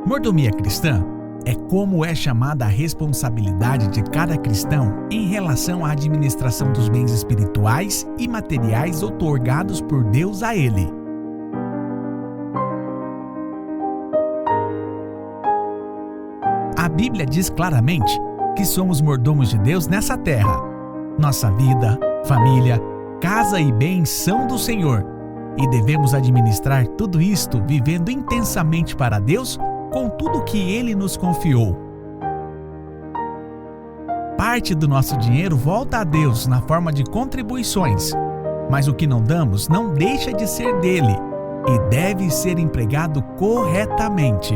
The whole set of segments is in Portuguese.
Mordomia cristã é como é chamada a responsabilidade de cada cristão em relação à administração dos bens espirituais e materiais outorgados por Deus a ele. A Bíblia diz claramente que somos mordomos de Deus nessa terra. Nossa vida, família, casa e bens são do Senhor e devemos administrar tudo isto vivendo intensamente para Deus com tudo que Ele nos confiou. Parte do nosso dinheiro volta a Deus na forma de contribuições, mas o que não damos não deixa de ser dele e deve ser empregado corretamente.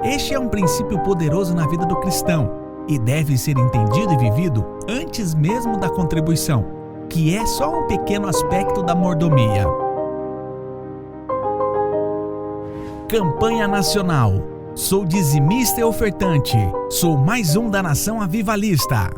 Este é um princípio poderoso na vida do cristão e deve ser entendido e vivido antes mesmo da contribuição, que é só um pequeno aspecto da mordomia. Campanha Nacional. Sou dizimista e ofertante. Sou mais um da nação avivalista.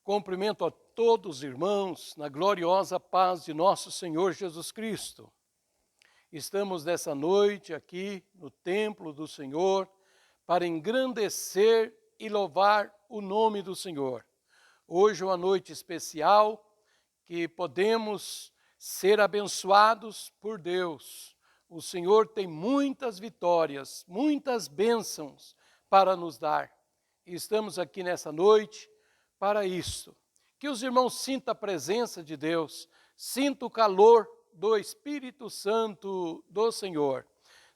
Cumprimento a todos os irmãos na gloriosa paz de nosso Senhor Jesus Cristo. Estamos nessa noite aqui no templo do Senhor para engrandecer e louvar o nome do Senhor. Hoje é uma noite especial que podemos ser abençoados por Deus. O Senhor tem muitas vitórias, muitas bênçãos para nos dar. E estamos aqui nessa noite para isso. Que os irmãos sintam a presença de Deus, sintam o calor do Espírito Santo do Senhor.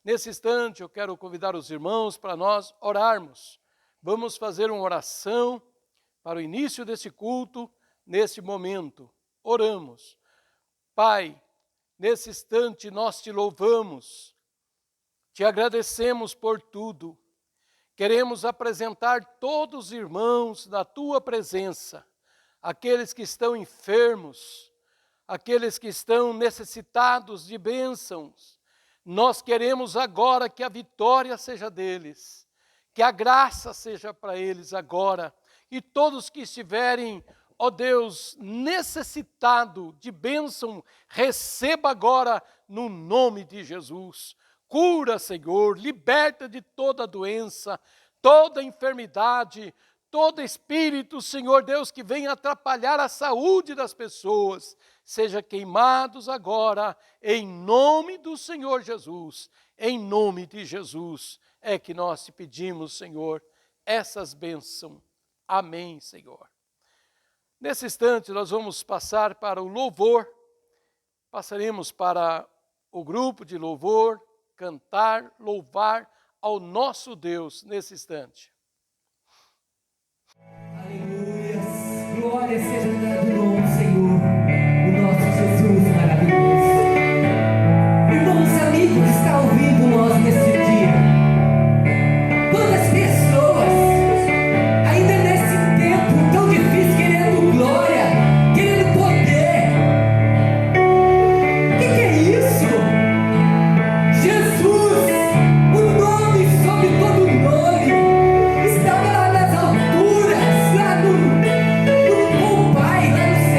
Nesse instante eu quero convidar os irmãos para nós orarmos. Vamos fazer uma oração para o início desse culto, nesse momento. Oramos. Pai, nesse instante nós te louvamos, te agradecemos por tudo. Queremos apresentar todos os irmãos na tua presença, aqueles que estão enfermos, aqueles que estão necessitados de bênçãos. Nós queremos agora que a vitória seja deles, que a graça seja para eles agora, e todos que estiverem, ó Deus, necessitado de bênção, receba agora no nome de Jesus. Cura, Senhor, liberta de toda doença, toda enfermidade, todo espírito, Senhor Deus, que venha atrapalhar a saúde das pessoas, seja queimados agora, em nome do Senhor Jesus. Em nome de Jesus é que nós te pedimos, Senhor, essas bênçãos. Amém, Senhor. Nesse instante nós vamos passar para o louvor, passaremos para o grupo de louvor, cantar, louvar ao nosso Deus nesse instante. Aleluia, glória seja dada ao nome do Senhor, o nosso Jesus maravilhoso. Irmãos, amigos que estão ouvindo nós nesse dia, quantas pessoas ainda nesse tempo tão difícil querendo glória, querendo poder. O que é isso? Jesus, o nome sobre todo nome, está lá nas alturas, lá no Pai, lá no céu.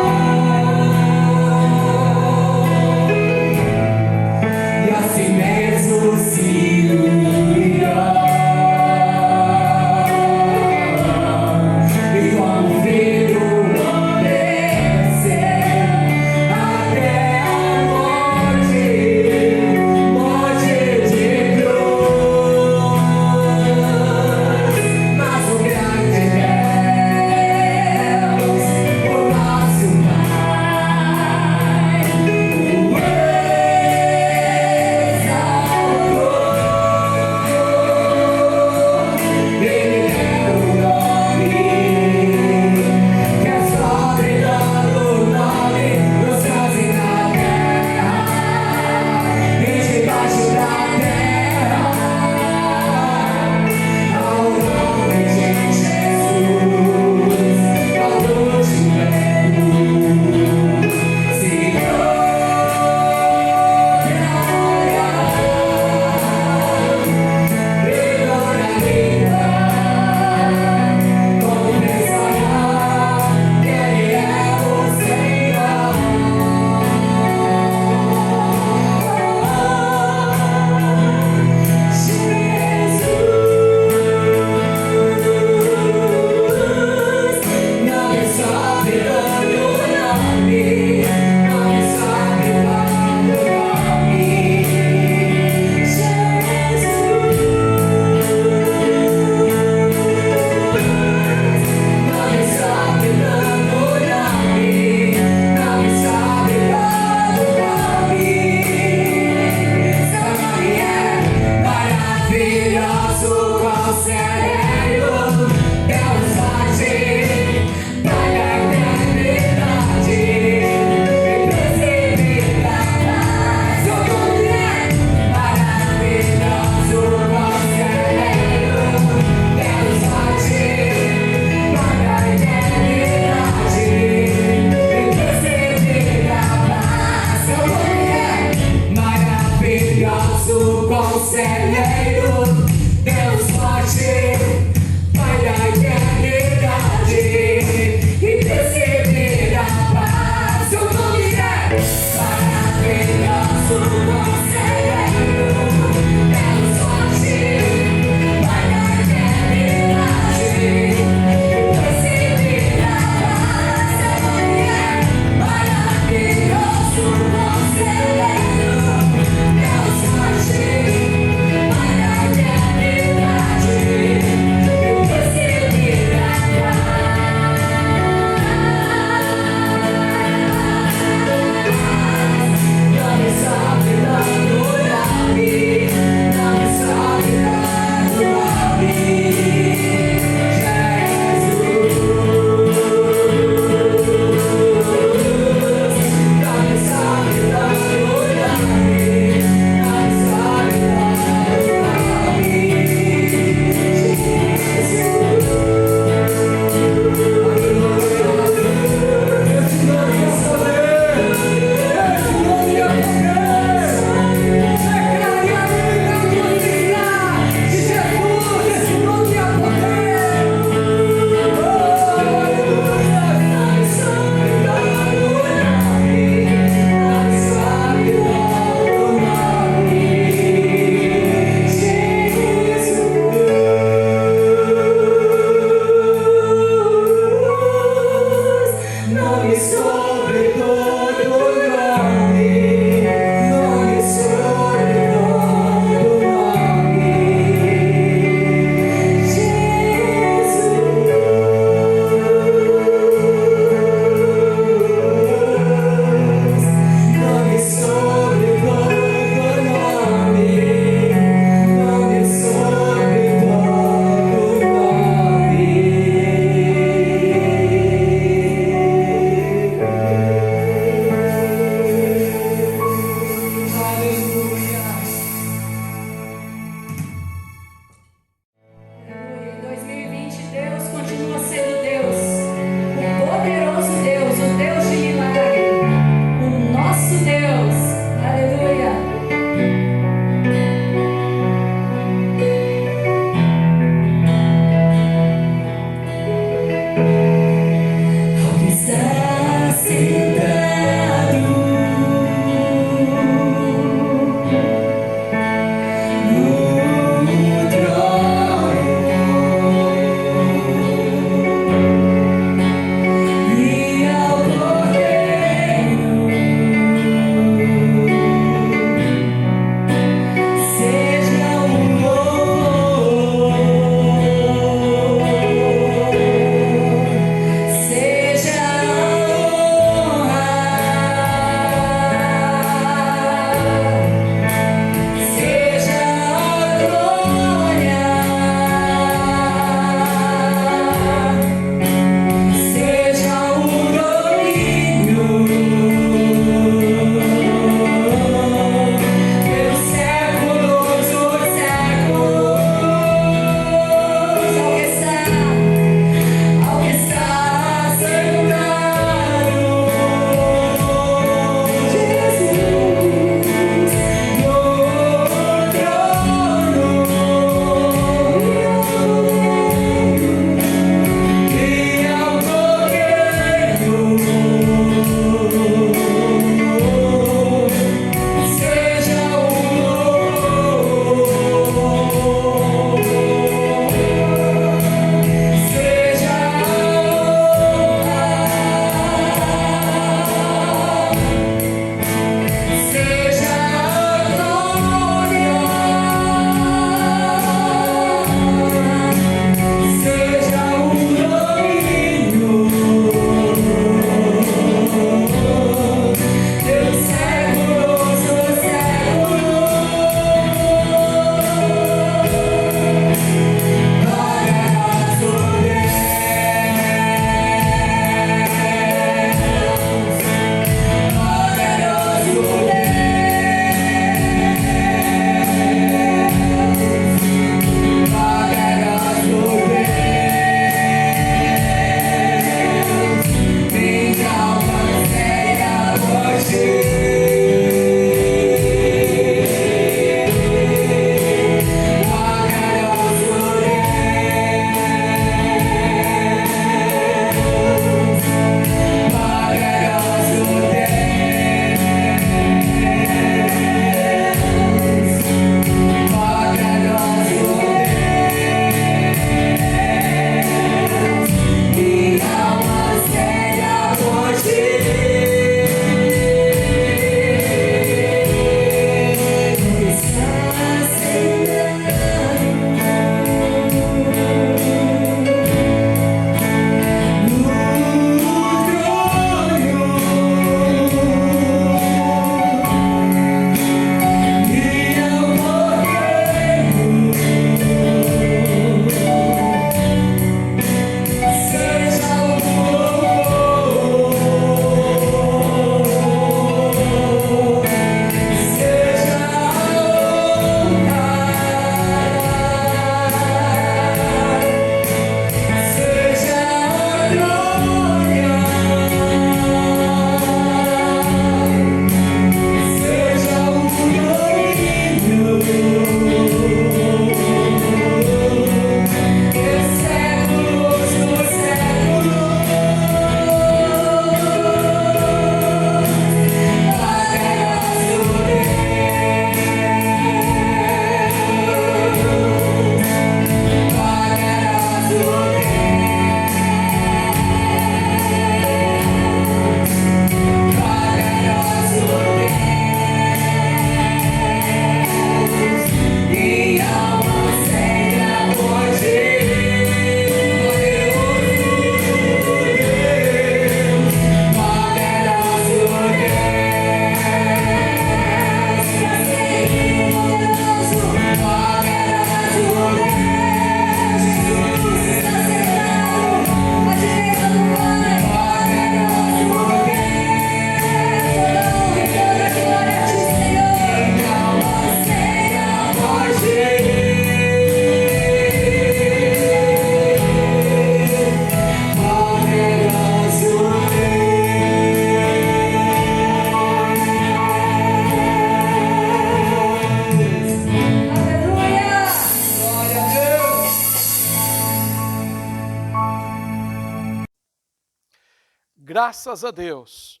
graças a Deus,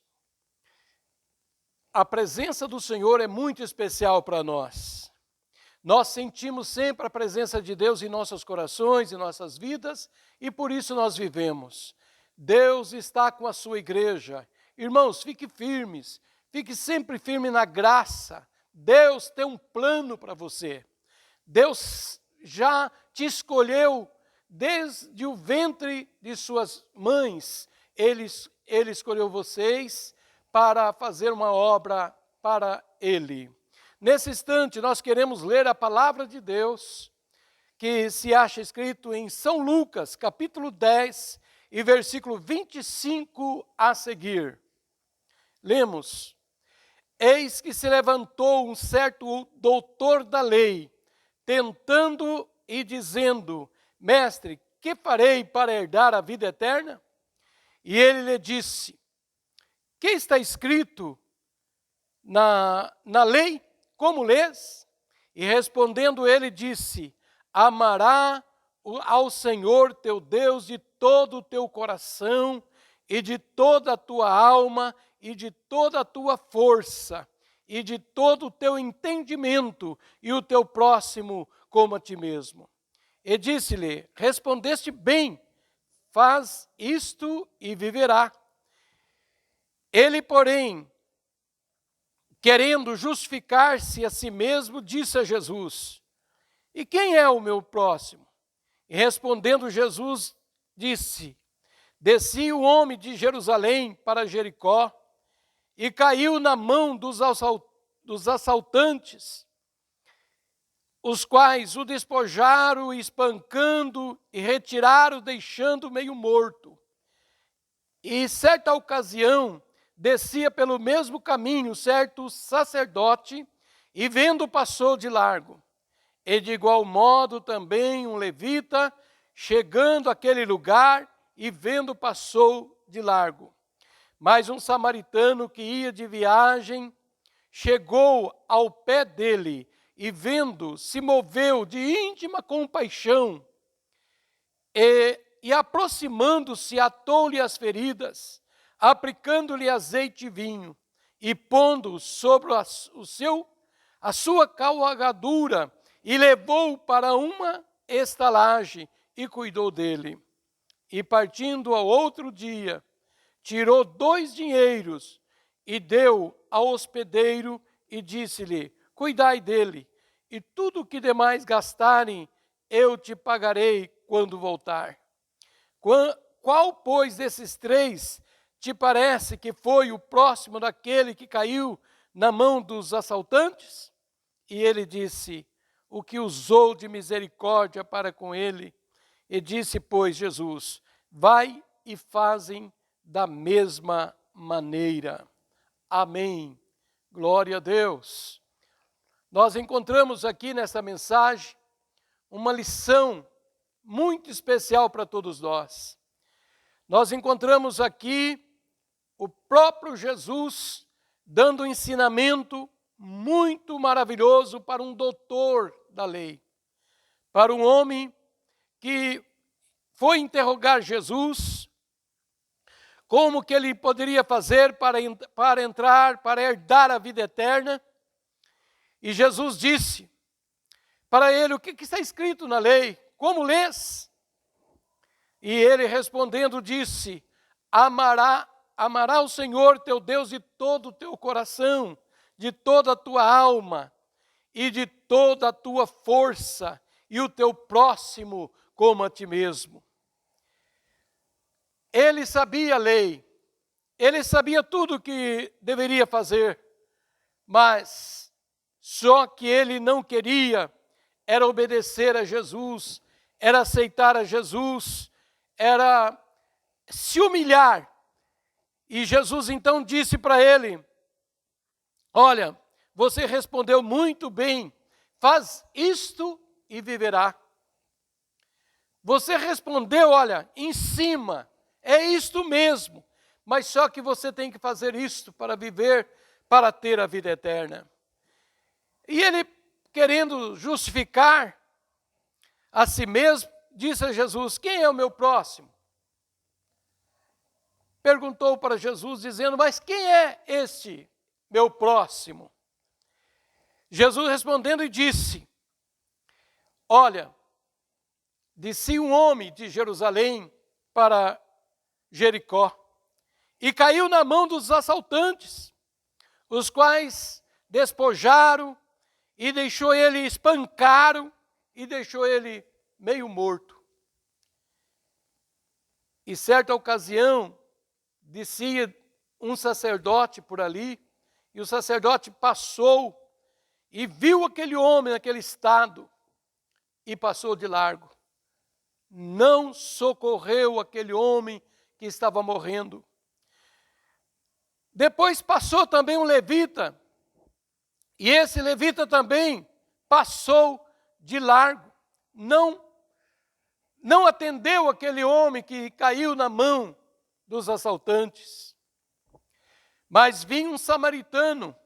a presença do Senhor é muito especial para nós. Nós sentimos sempre a presença de Deus em nossos corações, em nossas vidas, e por isso nós vivemos. Deus está com a sua igreja. Irmãos, fique firmes, fique sempre firme na graça. Deus tem um plano para você. Deus já te escolheu desde o ventre de suas mães. Ele escolheu vocês para fazer uma obra para Ele. Nesse instante, nós queremos ler a palavra de Deus, que se acha escrito em São Lucas, capítulo 10, e versículo 25 a seguir. Lemos: Eis que se levantou um certo doutor da lei, tentando e dizendo: Mestre, que farei para herdar a vida eterna? E ele lhe disse: Que está escrito na lei? Como lês? E respondendo ele disse: Amará ao Senhor teu Deus de todo o teu coração e de toda a tua alma e de toda a tua força e de todo o teu entendimento, e o teu próximo como a ti mesmo. E disse-lhe: Respondeste bem, faz isto e viverá. Ele, porém, querendo justificar-se a si mesmo, disse a Jesus: E quem é o meu próximo? E respondendo Jesus, disse: Descia o homem de Jerusalém para Jericó, e caiu na mão dos assaltantes, os quais o despojaram, espancando, e retiraram, deixando meio morto. E certa ocasião, descia pelo mesmo caminho certo sacerdote, e vendo passou de largo. E de igual modo também um levita, chegando àquele lugar, e vendo passou de largo. Mas um samaritano que ia de viagem, chegou ao pé dele, e vendo, se moveu de íntima compaixão, e aproximando-se, atou-lhe as feridas, aplicando-lhe azeite e vinho, e pondo sobre a sua cavalgadura, e levou-o para uma estalagem, e cuidou dele. E partindo ao outro dia, tirou 2 dinheiros, e deu ao hospedeiro, e disse-lhe: Cuidai dele, e tudo o que demais gastarem, eu te pagarei quando voltar. Qual, pois, desses 3 te parece que foi o próximo daquele que caiu na mão dos assaltantes? E ele disse: O que usou de misericórdia para com ele. E disse, pois, Jesus: Vai e fazem da mesma maneira. Amém. Glória a Deus. Nós encontramos aqui nessa mensagem uma lição muito especial para todos nós. Nós encontramos aqui o próprio Jesus dando um ensinamento muito maravilhoso para um doutor da lei, para um homem que foi interrogar Jesus, como que ele poderia fazer para entrar, para herdar a vida eterna. E Jesus disse para ele: O que está escrito na lei? Como lês? E ele respondendo disse: Amará o Senhor teu Deus de todo o teu coração, de toda a tua alma e de toda a tua força, e o teu próximo como a ti mesmo. Ele sabia a lei, ele sabia tudo o que deveria fazer, mas só que ele não queria era obedecer a Jesus, era aceitar a Jesus, era se humilhar. E Jesus então disse para ele: Olha, você respondeu muito bem, faz isto e viverá. Você respondeu, olha, em cima, é isto mesmo, mas só que você tem que fazer isto para viver, para ter a vida eterna. E ele, querendo justificar a si mesmo, disse a Jesus: Quem é o meu próximo? perguntou para Jesus, dizendo: mas quem é este meu próximo? Jesus respondendo e disse: olha, descia um homem de Jerusalém para Jericó e caiu na mão dos assaltantes, os quais despojaram e espancaram e deixou ele meio morto. E certa ocasião, descia um sacerdote por ali, e o sacerdote passou e viu aquele homem naquele estado e passou de largo. Não socorreu aquele homem que estava morrendo. Depois passou também um levita, e esse levita também passou de largo. Não atendeu aquele homem que caiu na mão dos assaltantes. Mas vinha um samaritano.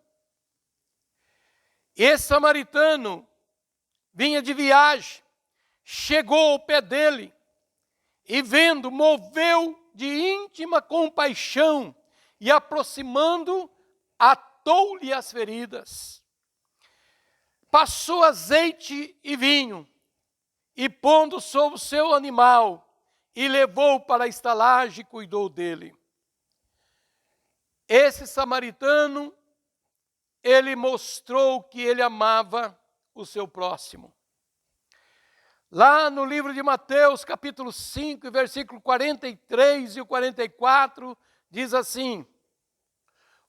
Esse samaritano vinha de viagem, chegou ao pé dele e vendo, moveu de íntima compaixão e aproximando, atou-lhe as feridas. Passou azeite e vinho e pondo sobre o seu animal e levou para a estalagem e cuidou dele. Esse samaritano, ele mostrou que ele amava o seu próximo. Lá no livro de Mateus, capítulo 5, versículo 43 e 44, diz assim: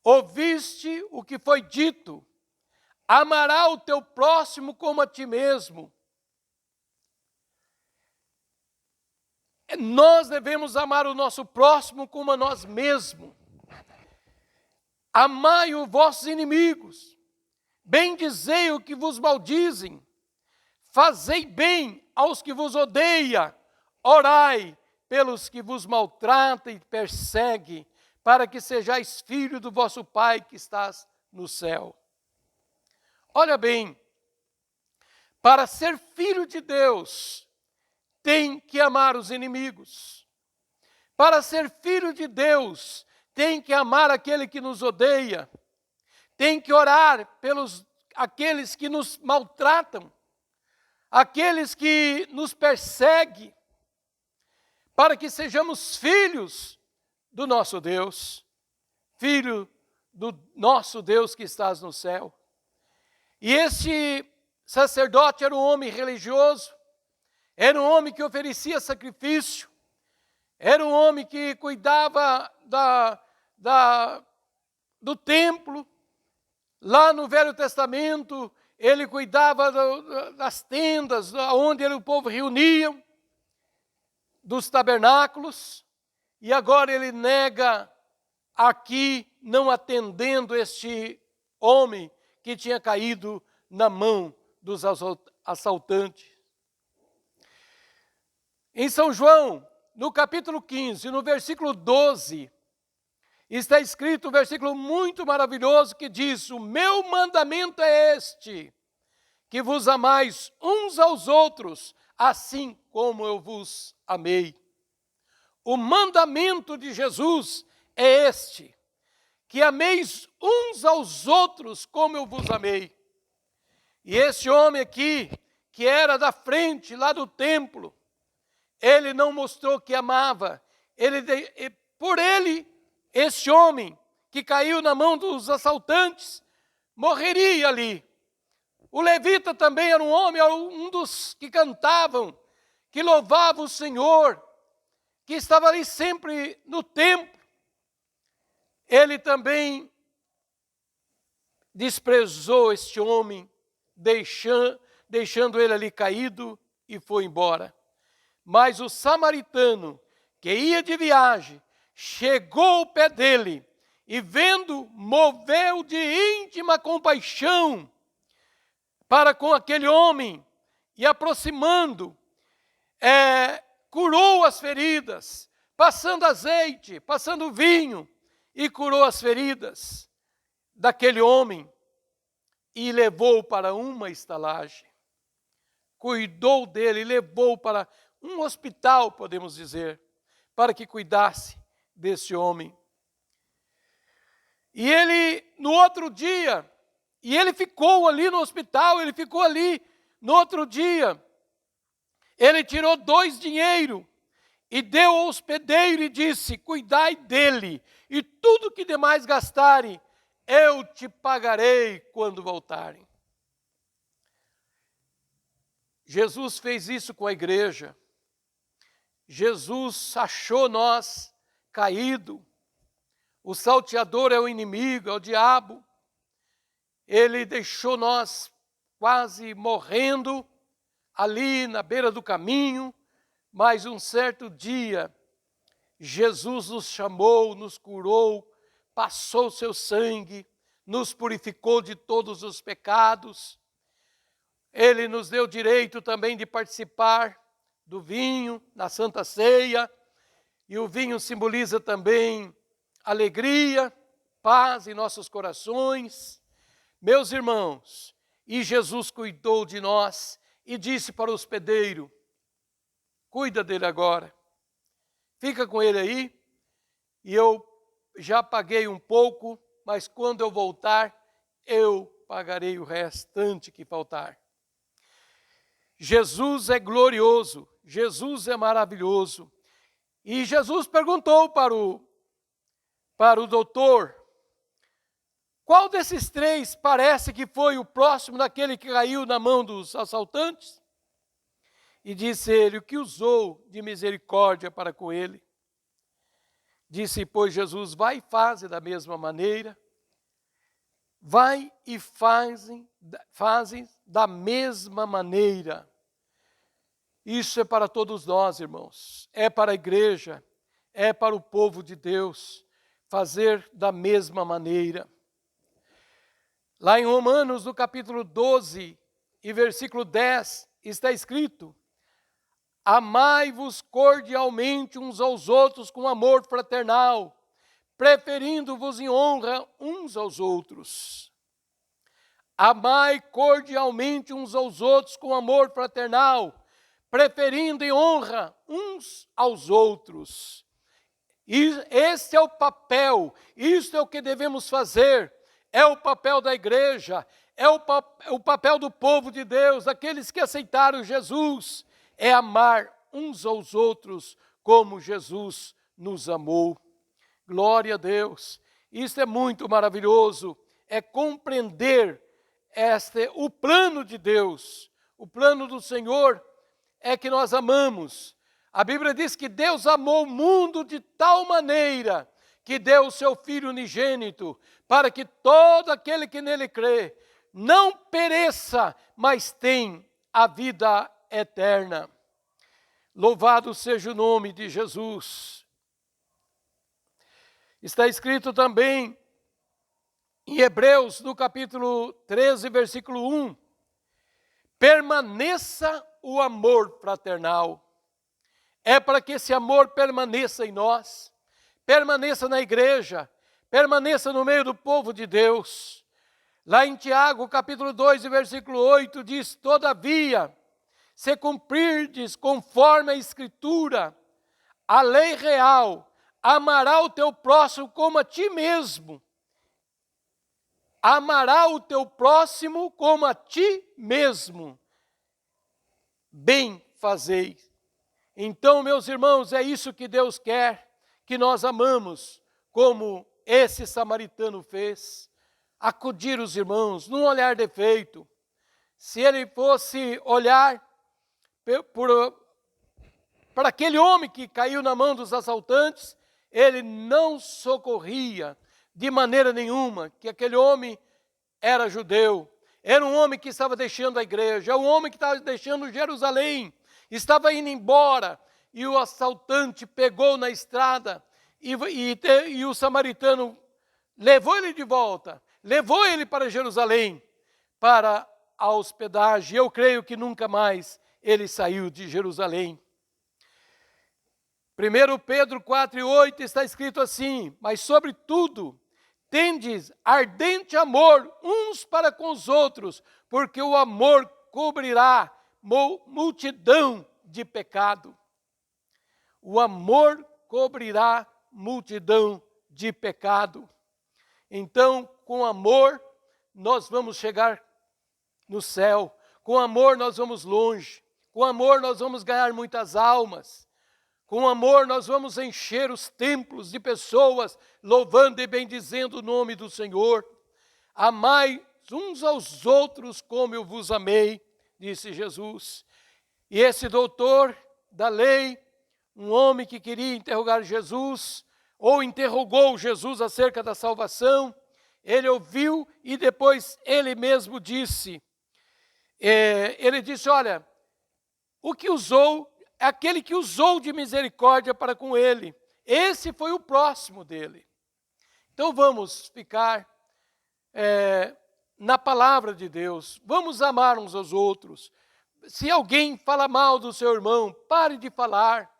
ouviste o que foi dito, amará o teu próximo como a ti mesmo. Nós devemos amar o nosso próximo como a nós mesmos. Amai os vossos inimigos, bendizei o que vos maldizem, fazei bem aos que vos odeiam, orai pelos que vos maltratam e perseguem, para que sejais filhos do vosso Pai que estás no céu. Olha bem, para ser filho de Deus, tem que amar os inimigos. Para ser filho de Deus, tem que amar aquele que nos odeia. Tem que orar pelos aqueles que nos maltratam, aqueles que nos perseguem, para que sejamos filhos do nosso Deus, filho do nosso Deus que estás no céu. E esse sacerdote era um homem religioso, era um homem que oferecia sacrifício, era um homem que cuidava do templo. Lá no Velho Testamento, ele cuidava das tendas, onde o povo reunia, dos tabernáculos, e agora ele nega aqui, não atendendo este homem que tinha caído na mão dos assaltantes. Em São João, no capítulo 15, no versículo 12, está escrito um versículo muito maravilhoso que diz: o meu mandamento é este, que vos amais uns aos outros, assim como eu vos amei. O mandamento de Jesus é este, que ameis uns aos outros como eu vos amei. E esse homem aqui, que era da frente, lá do templo, ele não mostrou que amava. Por ele, esse homem que caiu na mão dos assaltantes, morreria ali. O levita também era um homem, um dos que cantavam, que louvava o Senhor, que estava ali sempre no templo. Ele também desprezou este homem, deixando ele ali caído e foi embora. Mas o samaritano, que ia de viagem, chegou ao pé dele e vendo, moveu de íntima compaixão para com aquele homem e aproximando, curou as feridas, passando azeite, passando vinho, e curou as feridas daquele homem e levou para uma estalagem. Cuidou dele, levou para um hospital, podemos dizer, para que cuidasse desse homem. E ele, no outro dia, e ele ficou ali no hospital, ele ficou ali no outro dia. Ele tirou 2 dinheiros e deu ao hospedeiro e disse: cuidai dele, e tudo que demais gastarem, eu te pagarei quando voltarem. Jesus fez isso com a igreja. Jesus achou nós caído. O salteador é o inimigo, é o diabo. Ele deixou nós quase morrendo ali na beira do caminho, mas um certo dia Jesus nos chamou, nos curou, passou o seu sangue, nos purificou de todos os pecados. Ele nos deu direito também de participar do vinho na Santa Ceia, e o vinho simboliza também alegria, paz em nossos corações. Meus irmãos, e Jesus cuidou de nós e disse para o hospedeiro: cuida dele agora, fica com ele aí, e eu já paguei um pouco, mas quando eu voltar, eu pagarei o restante que faltar. Jesus é glorioso, Jesus é maravilhoso. E Jesus perguntou para o doutor: qual desses 3 parece que foi o próximo daquele que caiu na mão dos assaltantes? E disse ele: o que usou de misericórdia para com ele? Disse, pois, Jesus: vai e faze da mesma maneira. Vai e fazem da mesma maneira. Isso é para todos nós, irmãos. É para a igreja, é para o povo de Deus, fazer da mesma maneira. Lá em Romanos, no capítulo 12 e versículo 10, está escrito: amai-vos cordialmente uns aos outros com amor fraternal, preferindo-vos em honra uns aos outros. Amai cordialmente uns aos outros com amor fraternal, preferindo em honra uns aos outros. E esse é o papel, isso é o que devemos fazer, é o papel da igreja, é o papel do povo de Deus, aqueles que aceitaram Jesus, é amar uns aos outros como Jesus nos amou. Glória a Deus. Isso é muito maravilhoso, é compreender o plano de Deus. O plano do Senhor é que nós amamos. A Bíblia diz que Deus amou o mundo de tal maneira que deu o seu Filho unigênito, para que todo aquele que nele crê não pereça, mas tenha a vida eterna. Louvado seja o nome de Jesus. Está escrito também em Hebreus, no capítulo 13, versículo 1, permaneça o amor fraternal. É para que esse amor permaneça em nós, permaneça na igreja, permaneça no meio do povo de Deus. Lá em Tiago, capítulo 2, versículo 8, diz: todavia, se cumprirdes conforme a Escritura, a lei real, amará o teu próximo como a ti mesmo. Amará o teu próximo como a ti mesmo. Bem fazeis. Então, meus irmãos, é isso que Deus quer, que nós amamos, como esse samaritano fez. Acudir os irmãos, num olhar defeito. Se ele fosse olhar para aquele homem que caiu na mão dos assaltantes, ele não socorria de maneira nenhuma, que aquele homem era judeu, era um homem que estava deixando a igreja, um homem que estava deixando Jerusalém, estava indo embora, e o assaltante pegou na estrada, e o samaritano levou ele de volta, levou ele para Jerusalém, para a hospedagem. Eu creio que nunca mais ele saiu de Jerusalém. 1 Pedro 4:8 está escrito assim: mas sobretudo, tendes ardente amor uns para com os outros, porque o amor cobrirá multidão de pecado. O amor cobrirá multidão de pecado. Então, com amor, nós vamos chegar no céu. Com amor, nós vamos longe. Com amor, nós vamos ganhar muitas almas. Com amor, nós vamos encher os templos de pessoas louvando e bendizendo o nome do Senhor. Amai uns aos outros como eu vos amei, disse Jesus. E esse doutor da lei, um homem que queria interrogar Jesus, ou interrogou Jesus acerca da salvação, ele ouviu e depois ele mesmo disse, olha, o que usou, aquele que usou de misericórdia para com ele, esse foi o próximo dele. Então vamos ficar na palavra de Deus, vamos amar uns aos outros. Se alguém fala mal do seu irmão, pare de falar.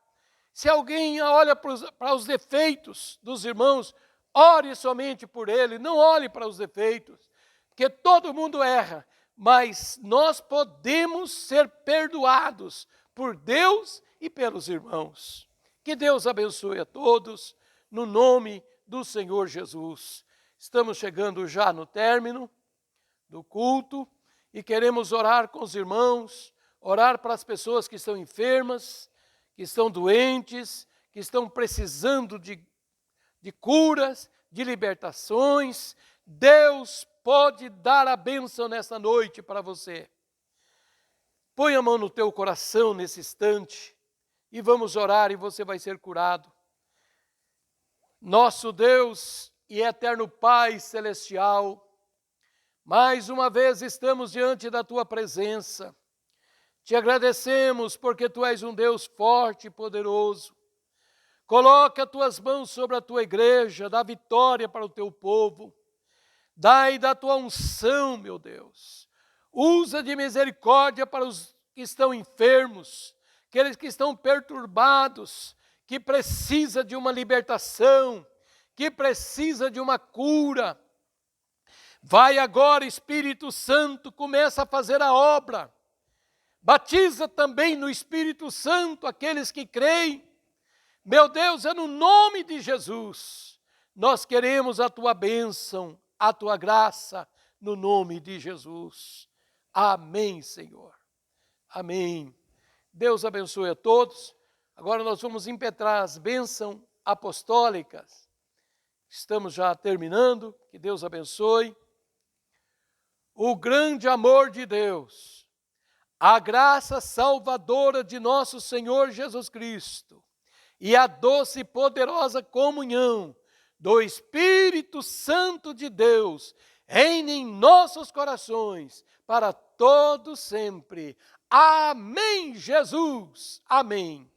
Se alguém olha para os defeitos dos irmãos, ore somente por ele, não olhe para os defeitos, porque todo mundo erra, mas nós podemos ser perdoados por Deus e pelos irmãos. Que Deus abençoe a todos, no nome do Senhor Jesus. Estamos chegando já no término do culto e queremos orar com os irmãos, orar para as pessoas que estão enfermas, que estão doentes, que estão precisando de curas, de libertações. Deus pode dar a bênção nessa noite para você. Põe a mão no teu coração nesse instante e vamos orar e você vai ser curado. Nosso Deus e eterno Pai celestial, mais uma vez estamos diante da tua presença. Te agradecemos porque tu és um Deus forte e poderoso. Coloca as tuas mãos sobre a tua igreja, dá vitória para o teu povo. Dai da tua unção, meu Deus. Usa de misericórdia para os que estão enfermos, aqueles que estão perturbados, que precisa de uma libertação, que precisa de uma cura. Vai agora, Espírito Santo, começa a fazer a obra. Batiza também no Espírito Santo aqueles que creem. Meu Deus, é no nome de Jesus. Nós queremos a tua bênção, a tua graça, no nome de Jesus. Amém, Senhor. Amém. Deus abençoe a todos. Agora nós vamos impetrar as bênçãos apostólicas. Estamos já terminando. Que Deus abençoe. O grande amor de Deus, a graça salvadora de nosso Senhor Jesus Cristo e a doce e poderosa comunhão do Espírito Santo de Deus reine em nossos corações para todos sempre. Amém, Jesus. Amém.